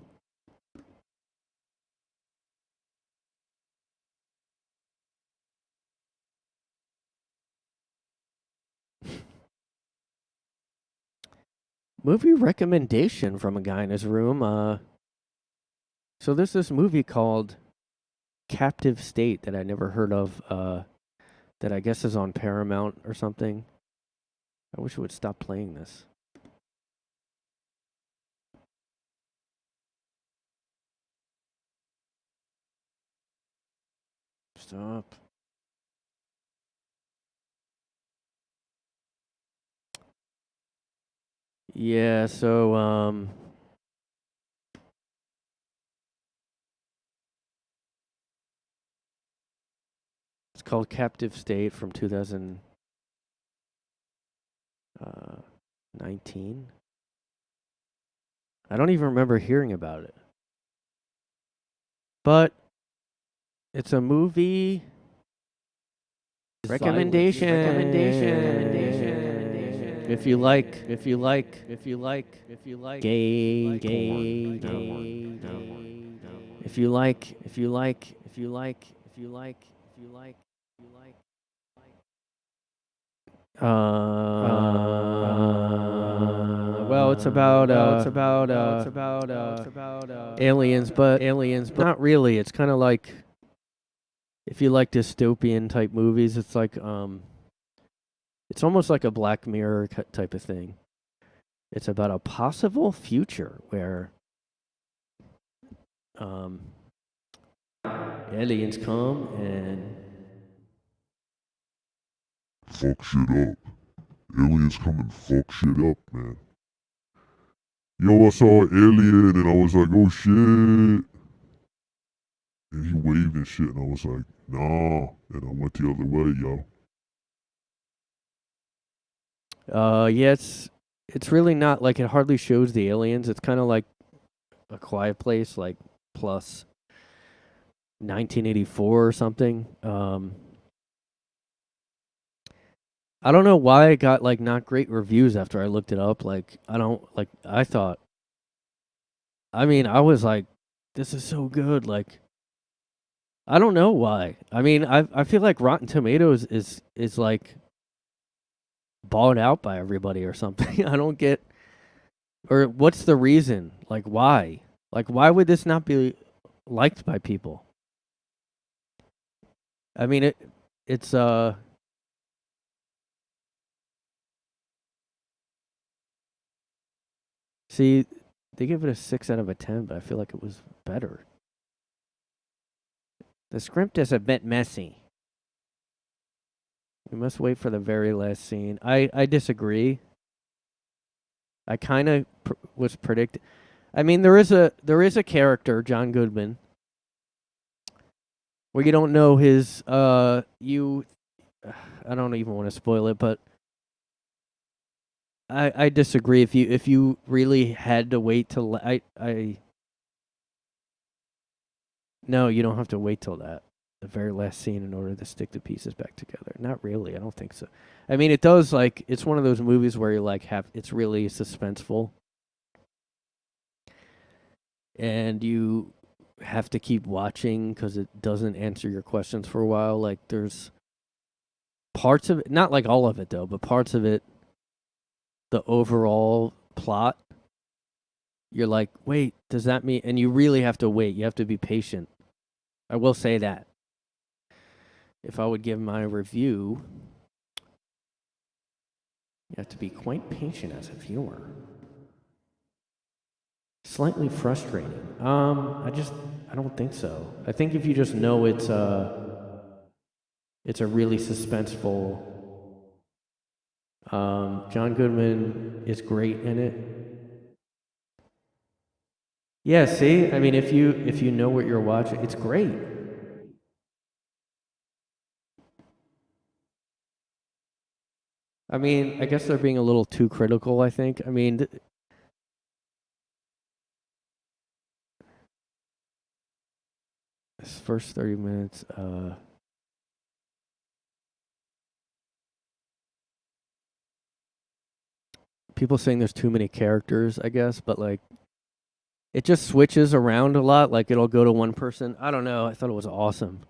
Movie recommendation from a guy in his room. So there's this movie called Captive State that I never heard of. That I guess is on Paramount or something. I wish it would stop playing this. Stop. Yeah, so it's called Captive State from 2019. I don't even remember hearing about it. But it's a movie recommendation. If you like gay. If you like well, it's about aliens, but not really. It's kind of like if you like dystopian type movies, it's like it's almost like a Black Mirror type of thing. It's about a possible future where aliens come and Fuck shit up. Aliens come and fuck shit up, man. Yo, I saw an alien and I was like, oh shit. And he waved and shit and I was like, nah. And I went the other way, yo. Yeah, it's really not like it hardly shows the aliens. It's kind of like A Quiet Place, like plus 1984 or something. I don't know why it got like not great reviews after I looked it up. Like I was like, this is so good. Like I don't know why. I mean, I feel like Rotten Tomatoes is like bought out by everybody or something. I don't get, or what's the reason? Like why? Like why would this not be liked by people? I mean it's see, they give it a 6 out of a 10, but I feel like it was better. The script is a bit messy. We must wait for the very last scene. I disagree. I kind of was predicting. I mean, there is a character, John Goodman, where you don't know his I don't even want to spoil it, but I disagree. If you really had to wait till No, you don't have to wait till the very last scene in order to stick the pieces back together. Not really. I don't think so. I mean, it does, like, it's one of those movies where you like it's really suspenseful. And you have to keep watching because it doesn't answer your questions for a while. Like, there's parts of it, not like all of it though, but parts of it, the overall plot, you're like, wait, does that mean? And you really have to wait. You have to be patient. I will say that. If I would give my review, you have to be quite patient as a viewer. Slightly frustrating. I don't think so. I think if you just know it's a really suspenseful. John Goodman is great in it. Yeah, see, I mean, if you know what you're watching, it's great. I mean, I guess they're being a little too critical, I think. I mean, this first 30 minutes, people saying there's too many characters, I guess, but like, it just switches around a lot. Like, it'll go to one person. I don't know. I thought it was awesome.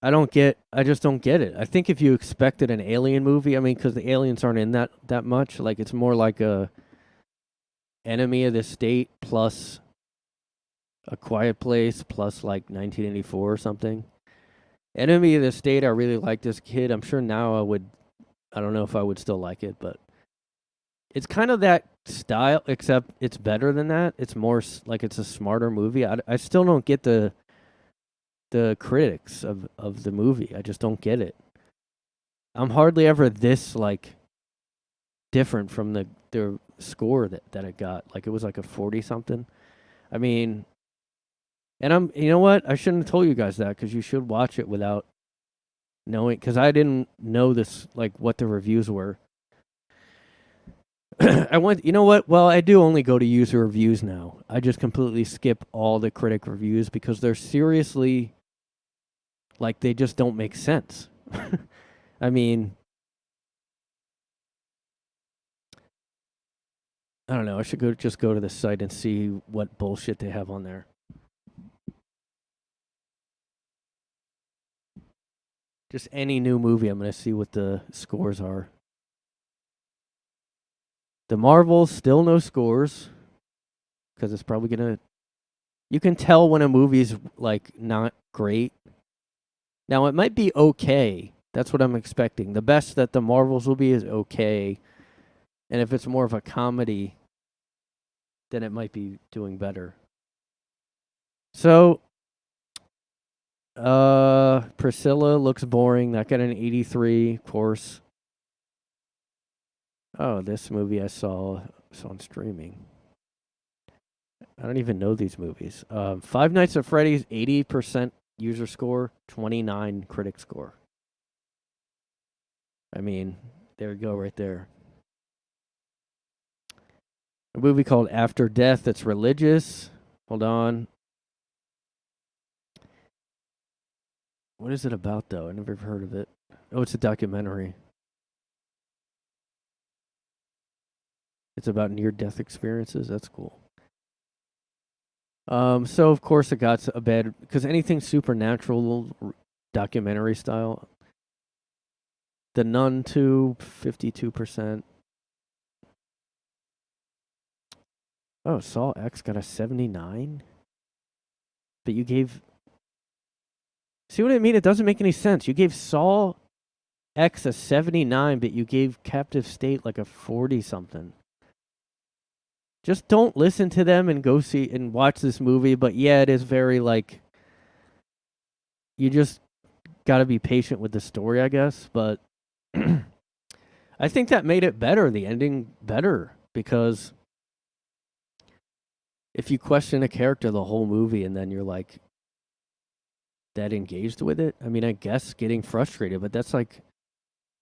I just don't get it. I think if you expected an alien movie, I mean, because the aliens aren't in that much. Like, it's more like a Enemy of the State plus A Quiet Place plus like 1984 or something. Enemy of the State, I really like this kid. I'm sure now I don't know if I would still like it, but it's kind of that style, except it's better than that. It's more like it's a smarter movie. I still don't get the critics of the movie. I just don't get it. I'm hardly ever this like different from the score that it got. Like, it was like a 40 something. I mean, and you know what? I shouldn't have told you guys that, because you should watch it without knowing, because I didn't know this, like, what the reviews were. You know what? Well, I do only go to user reviews now. I just completely skip all the critic reviews because they're seriously, like, they just don't make sense. I mean, I don't know. I should just go to the site and see what bullshit they have on there. Just any new movie, I'm going to see what the scores are. The Marvels, still no scores, because it's probably going to... You can tell when a movie's, like, not great. Now, it might be okay. That's what I'm expecting. The best that the Marvels will be is okay. And if it's more of a comedy, then it might be doing better. So, Priscilla looks boring. That got an 83, of course. Oh, this movie I saw on streaming. I don't even know these movies. Five Nights at Freddy's, 80% user score, 29 critic score. I mean, there we go right there. A movie called After Death that's religious. Hold on. What is it about, though? I never heard of it. Oh, it's a documentary. It's about near-death experiences. That's cool. So, of course, it got a bad... Because anything supernatural, documentary style... The Nun 2, 52%. Oh, Saw X got a 79? But you gave... See what I mean? It doesn't make any sense. You gave Saw X a 79, but you gave Captive State like a 40-something. Just don't listen to them and go see and watch this movie. But yeah, it is very like... You just got to be patient with the story, I guess. But I think that made it better, the ending better. Because if you question a character the whole movie and then you're like that engaged with it, I mean, I guess getting frustrated, but that's like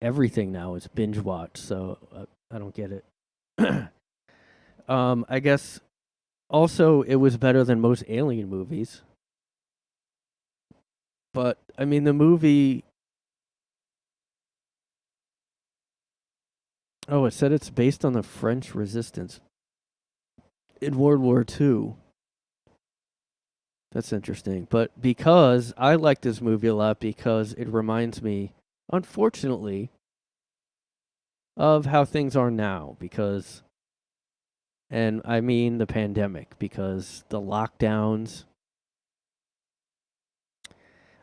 everything now is binge watch, so I don't get it. I guess also, it was better than most Alien movies. But, I mean, the movie... Oh, it said it's based on the French resistance in World War II. That's interesting. But because I like this movie a lot because it reminds me, unfortunately, of how things are now. Because, and I mean the pandemic, because the lockdowns.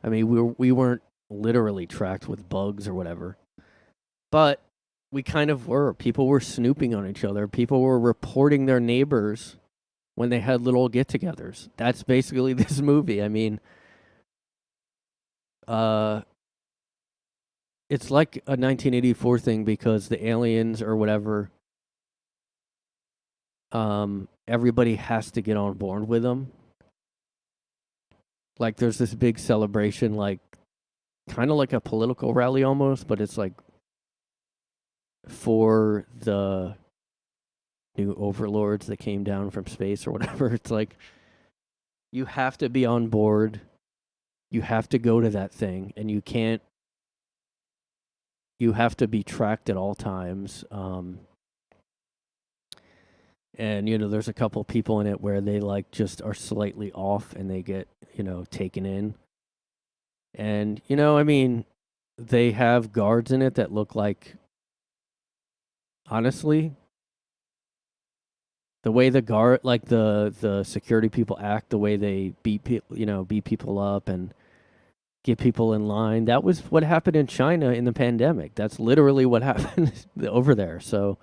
I mean, we weren't literally tracked with bugs or whatever, but we kind of were. People were snooping on each other. People were reporting their neighbors when they had little get-togethers. That's basically this movie. I mean, it's like a 1984 thing because the aliens or whatever, everybody has to get on board with them. Like, there's this big celebration, like, kind of like a political rally almost, but it's like for the new overlords that came down from space or whatever. It's like, you have to be on board. You have to go to that thing, and you can't. You have to be tracked at all times. And, you know, there's a couple people in it where they, like, just are slightly off and they get, you know, taken in. And, you know, I mean, they have guards in it that look like, honestly, the way the guard, like the security people act, the way they beat people up and get people in line. That was what happened in China in the pandemic. That's literally what happened over there. So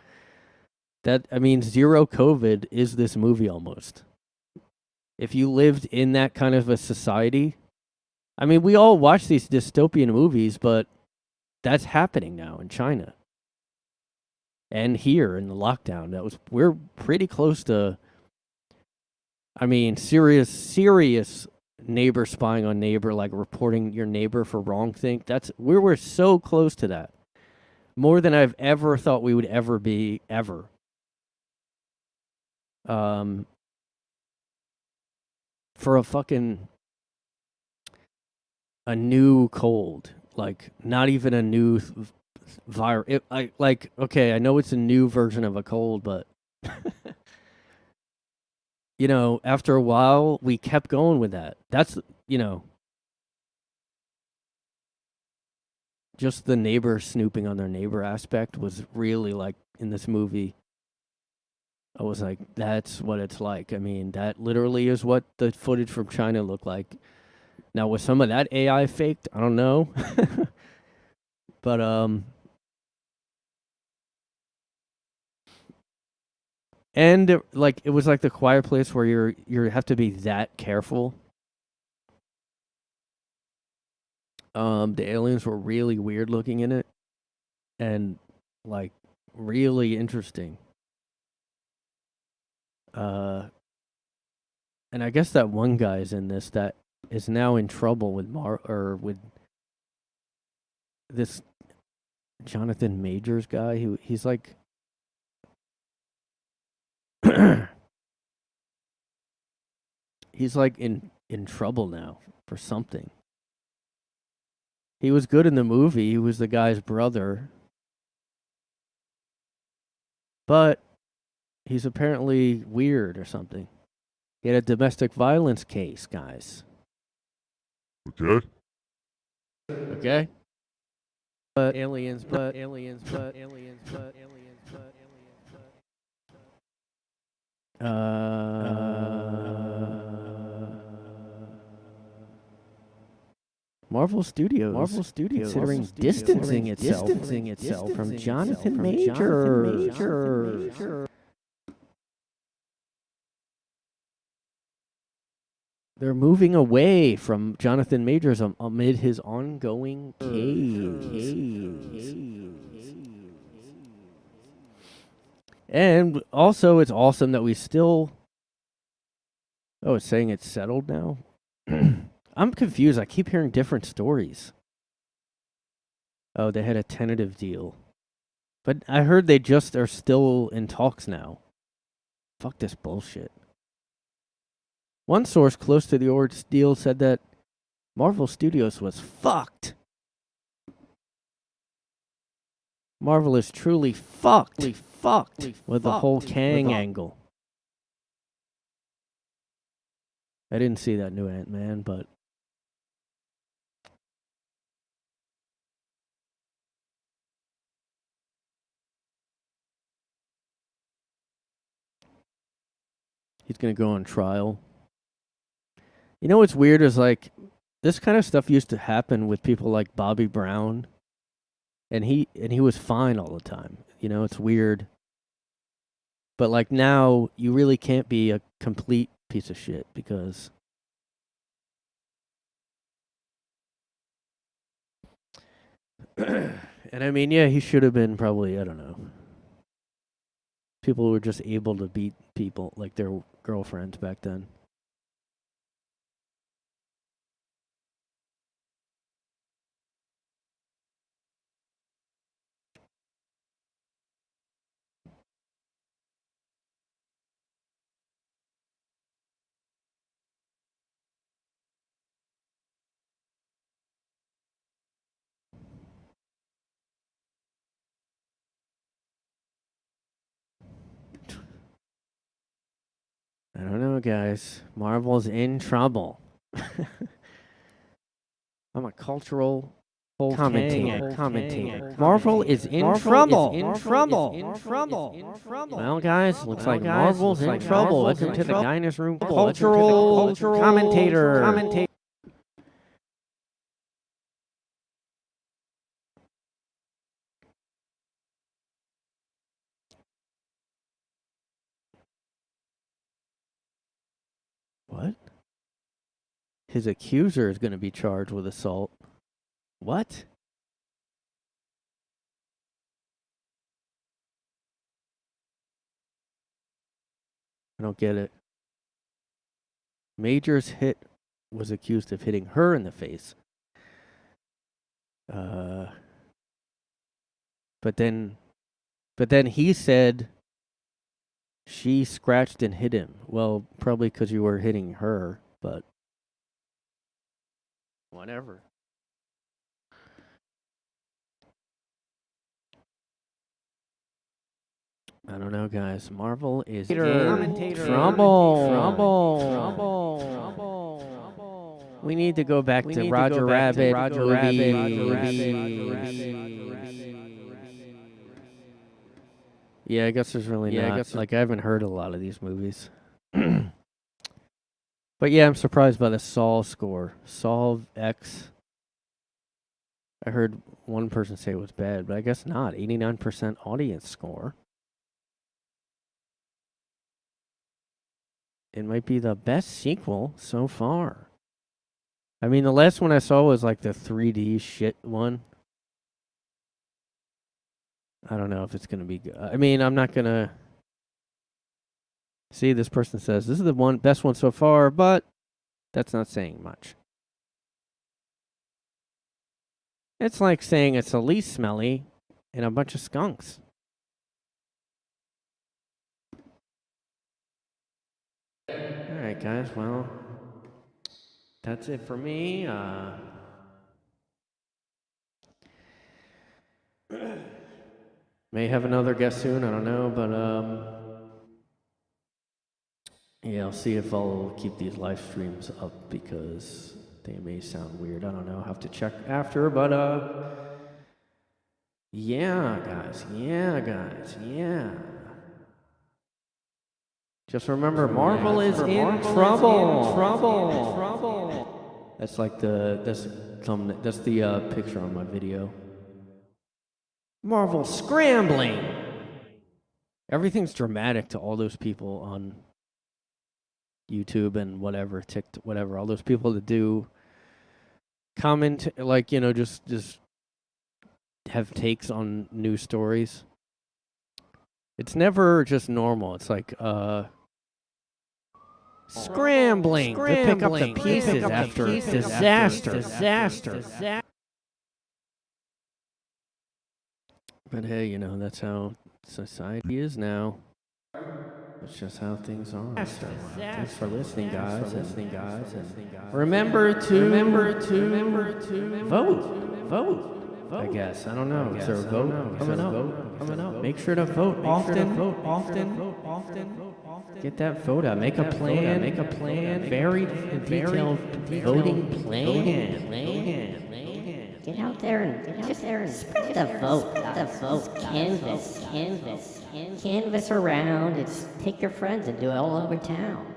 that, I mean, zero COVID is this movie almost. If you lived in that kind of a society, I mean, we all watch these dystopian movies, but that's happening now in China. And here in the lockdown, we're pretty close to, I mean, serious neighbor spying on neighbor, like reporting your neighbor for wrong thing. We're so close to that. More than I've ever thought we would ever be, ever. For a new cold, like not even a new virus. Okay, I know it's a new version of a cold, but you know, after a while, we kept going with that. That's, you know, just the neighbor snooping on their neighbor aspect was really like in this movie. I was like, that's what it's like. I mean, that literally is what the footage from China looked like. Now, was some of that AI faked? I don't know. But, and like, it was like the Quiet Place where you have to be that careful. The aliens were really weird looking in it. And like, really interesting. And I guess that one guy's in this that is now in trouble with with this Jonathan Majors guy. He's like he's like in trouble now for something. He was good in the movie. He was the guy's brother. But he's apparently weird or something. He had a domestic violence case, guys. Okay. Okay? But aliens. Marvel Studios considering distancing itself from Jonathan Majors. They're moving away from Jonathan Majors amid his ongoing case. And also, it's awesome that we still... Oh, it's saying it's settled now? I'm confused. I keep hearing different stories. Oh, they had a tentative deal. But I heard they just are still in talks now. Fuck this bullshit. One source close to the ordeal said that Marvel Studios was fucked. Marvel is truly fucked with the whole Kang angle. I didn't see that new Ant-Man, but he's going to go on trial. You know what's weird is like this kind of stuff used to happen with people like Bobby Brown, and he was fine all the time. You know, it's weird. But like now you really can't be a complete piece of shit because and I mean, yeah, he should have been probably, I don't know. People were just able to beat people like their girlfriends back then. I don't know, guys. Marvel's in trouble. I'm a cultural commentator. Marvel is in trouble. Well, guys, looks like Marvel's in trouble. Welcome to the guy in his room. Cultural commentator. What? His accuser is going to be charged with assault. What? I don't get it. Major's was accused of hitting her in the face. But then he said she scratched and hit him. Well, probably because you were hitting her, but whatever. I don't know, guys. Marvel is in trouble. We need to go back to Roger Rabbit. Yeah, I guess there's really not. Like, I haven't heard a lot of these movies. But yeah, I'm surprised by the Saw score. Saw X. I heard one person say it was bad, but I guess not. 89% audience score. It might be the best sequel so far. I mean, the last one I saw was like the 3D shit one. I don't know if it's going to be good. I mean, I'm not going to... See, this person says, this is the best one so far, but that's not saying much. It's like saying it's the least smelly and a bunch of skunks. All right, guys. Well, that's it for me. May have another guest soon. I don't know, but yeah, I'll see if I'll keep these live streams up because they may sound weird. I don't know. I'll have to check after, but yeah, guys. Just remember, Marvel is in trouble. That's like that's the picture on my video. Marvel scrambling. Everything's dramatic to all those people on YouTube and whatever, TikTok, whatever. All those people that do comment, like, you know, just have takes on news stories. It's never just normal. It's like scrambling to pick up the pieces after disaster. But hey, you know, that's how society is now. That's just how things are. So, thanks for listening, guys. And remember to vote. I guess. I don't know. Is there a vote coming up? Make sure to vote often. Get that vote out. Make a plan. Very detailed voting plan. Get out there and spread the vote. Canvas around. Take your friends and do it all over town.